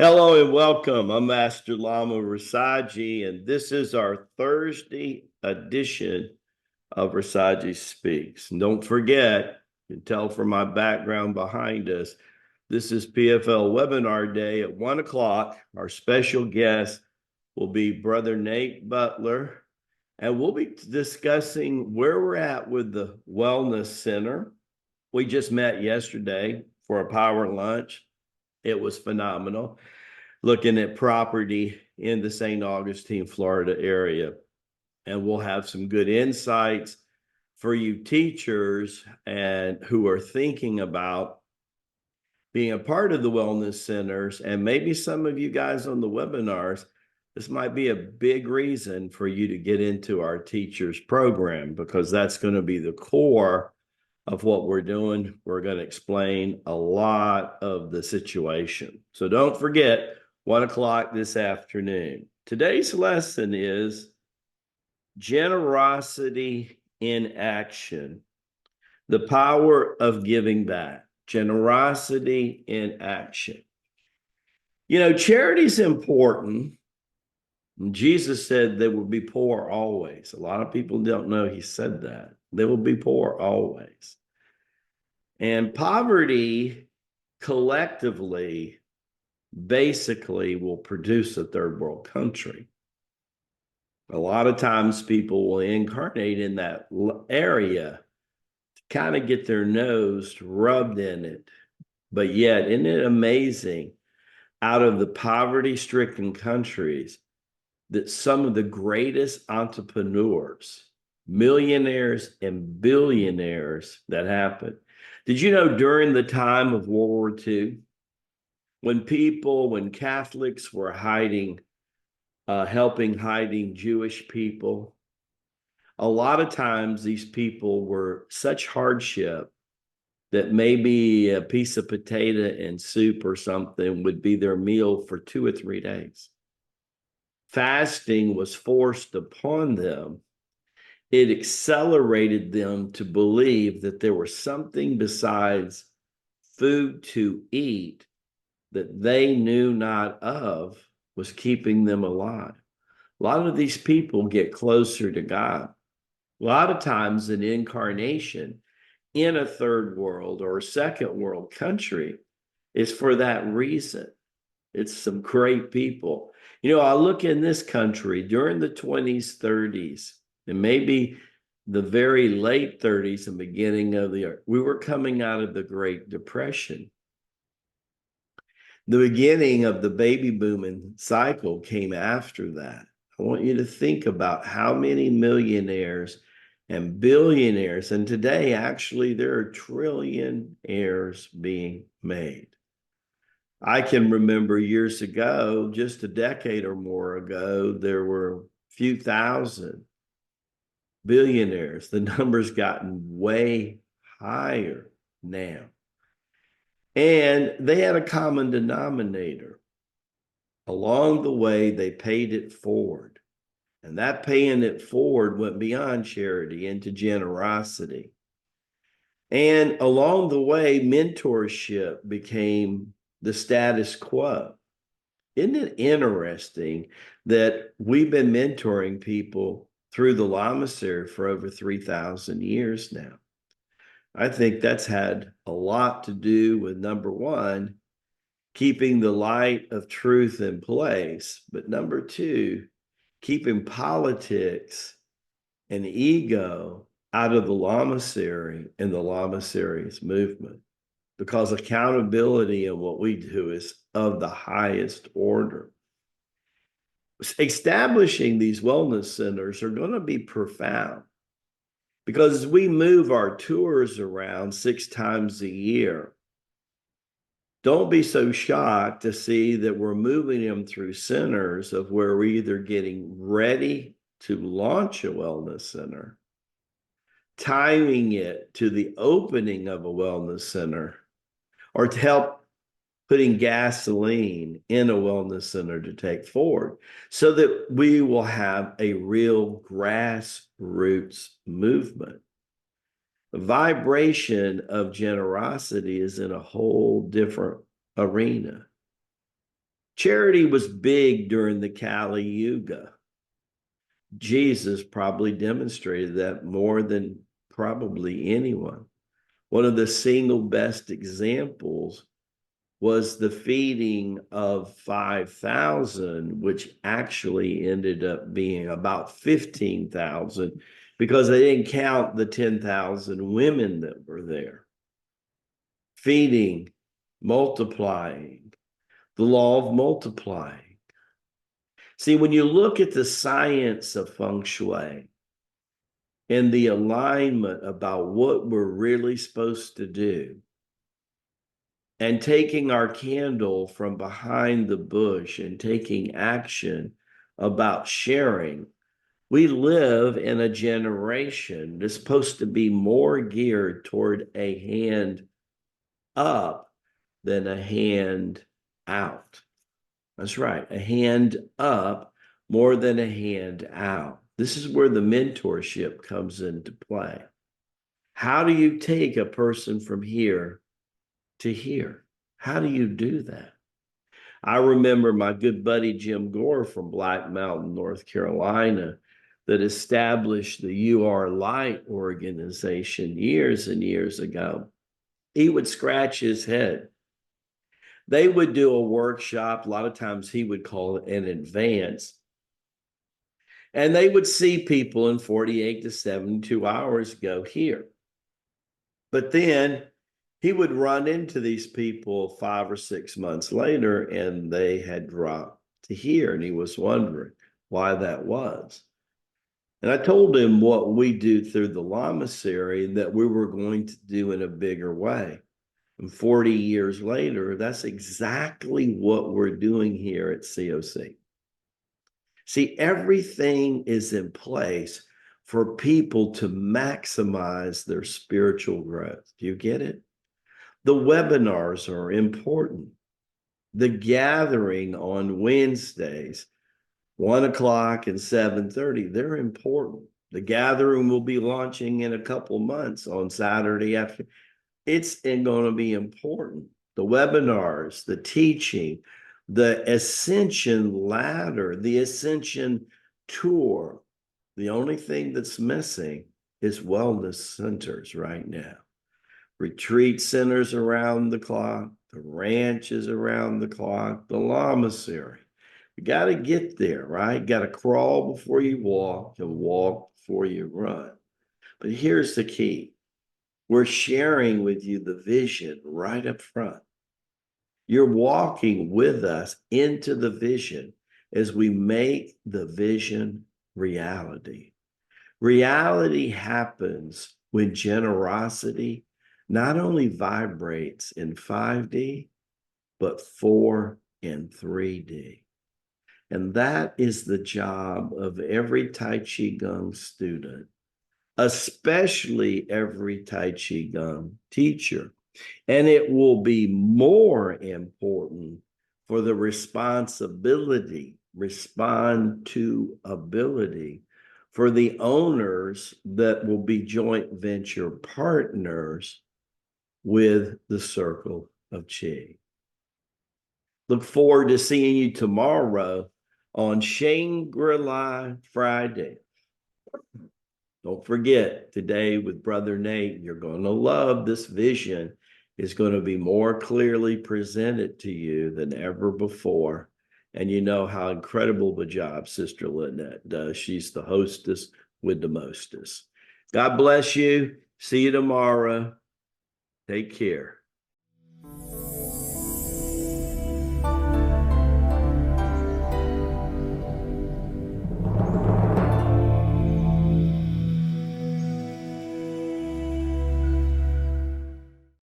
Hello and welcome. I'm Master Lama Rasaji, and this is our Thursday edition of Rasaji Speaks. And don't forget, you can tell from my background behind us, this is PFL Webinar Day at 1 o'clock. Our special guest will be Brother Nate Butler, and we'll be discussing where we're at with the Wellness Center. We just met yesterday for a power lunch. It was phenomenal, looking at property in the St. Augustine, Florida area. And we'll have some good insights for you teachers and who are thinking about being a part of the wellness centers. And maybe some of you guys on the webinars, this might be a big reason for you to get into our teachers program, because that's going to be the core of what we're doing. We're going to explain a lot of the situation. So don't forget, 1 o'clock this afternoon. Today's lesson is generosity in action, the power of giving back. Generosity in action. You know, charity is important. Jesus said they will be poor always. A lot of people don't know he said that. They will be poor always. And poverty collectively basically will produce a third world country. A lot of times people will incarnate in that area to kind of get their nose rubbed in it. But yet, isn't it amazing, out of the poverty-stricken countries, that some of the greatest entrepreneurs, millionaires and billionaires that happen. Did you know during the time of World War II, when Catholics were helping hiding Jewish people, a lot of times these people were such hardship that maybe a piece of potato and soup or something would be their meal for 2 or 3 days. Fasting was forced upon them. It accelerated them to believe that there was something besides food to eat that they knew not of was keeping them alive. A lot of these people get closer to God. A lot of times an incarnation in a third world or a second world country is for that reason. It's some great people. You know, I look in this country during the 20s, 30s, and maybe the very late 30s and beginning of we were coming out of the Great Depression. The beginning of the baby booming cycle came after that. I want you to think about how many millionaires and billionaires, and today actually there are trillionaires being made. I can remember years ago, just a decade or more ago, there were a few thousand billionaires. The number's gotten way higher now. And they had a common denominator. Along the way, they paid it forward. And that paying it forward went beyond charity into generosity. And along the way, mentorship became the status quo. Isn't it interesting that we've been mentoring people through the Lamasery for over 3,000 years now? I think that's had a lot to do with, number one, keeping the light of truth in place, but number two, keeping politics and ego out of the Lamasery and the Lamasery's movement, because accountability in what we do is of the highest order. Establishing these wellness centers are going to be profound, because as we move our tours around 6 times a year, don't be so shocked to see that we're moving them through centers of where we're either getting ready to launch a wellness center, timing it to the opening of a wellness center, or to help putting gasoline in a wellness center to take forward, so that we will have a real grassroots movement. The vibration of generosity is in a whole different arena. Charity was big during the Kali Yuga. Jesus probably demonstrated that more than probably anyone. One of the single best examples was the feeding of 5,000, which actually ended up being about 15,000 because they didn't count the 10,000 women that were there. Feeding, multiplying, the law of multiplying. See, when you look at the science of feng shui and the alignment about what we're really supposed to do, and taking our candle from behind the bush and taking action about sharing, we live in a generation that's supposed to be more geared toward a hand up than a hand out. That's right, a hand up more than a hand out. This is where the mentorship comes into play. How do you take a person from here to here? How do you do that? I remember my good buddy Jim Gore from Black Mountain, North Carolina, that established the You Are Light organization years and years ago. He would scratch his head. They would do a workshop. A lot of times he would call it an advance. And they would see people in 48 to 72 hours go here. But then he would run into these people 5 or 6 months later, and they had dropped to here. And he was wondering why that was. And I told him what we do through the Lamasery that we were going to do in a bigger way. And 40 years later, that's exactly what we're doing here at COC. See, everything is in place for people to maximize their spiritual growth. Do you get it? The webinars are important. The gathering on Wednesdays, 1 o'clock and 7:30, they're important. The gathering will be launching in a couple months on Saturday after. It's going to be important. The webinars, the teaching, the ascension ladder, the ascension tour. The only thing that's missing is wellness centers right now. Retreat centers around the clock, the ranches around the clock, the Lamasery. You got to get there, right? Got to crawl before you walk and walk before you run. But here's the key. We're sharing with you the vision right up front. You're walking with us into the vision as we make the vision reality. Reality happens when generosity not only vibrates in 5D, but 4 and 3D. And that is the job of every Tai Chi Gong student, especially every Tai Chi Gong teacher. And it will be more important for the respond to ability for the owners that will be joint venture partners with the Circle of Chi. Look forward to seeing you tomorrow on Shangri-La Friday. Don't forget, today with Brother Nate, you're going to love this vision. It's going to be more clearly presented to you than ever before. And you know how incredible of a job Sister Lynette does. She's the hostess with the mostest. God bless you. See you tomorrow. Take care.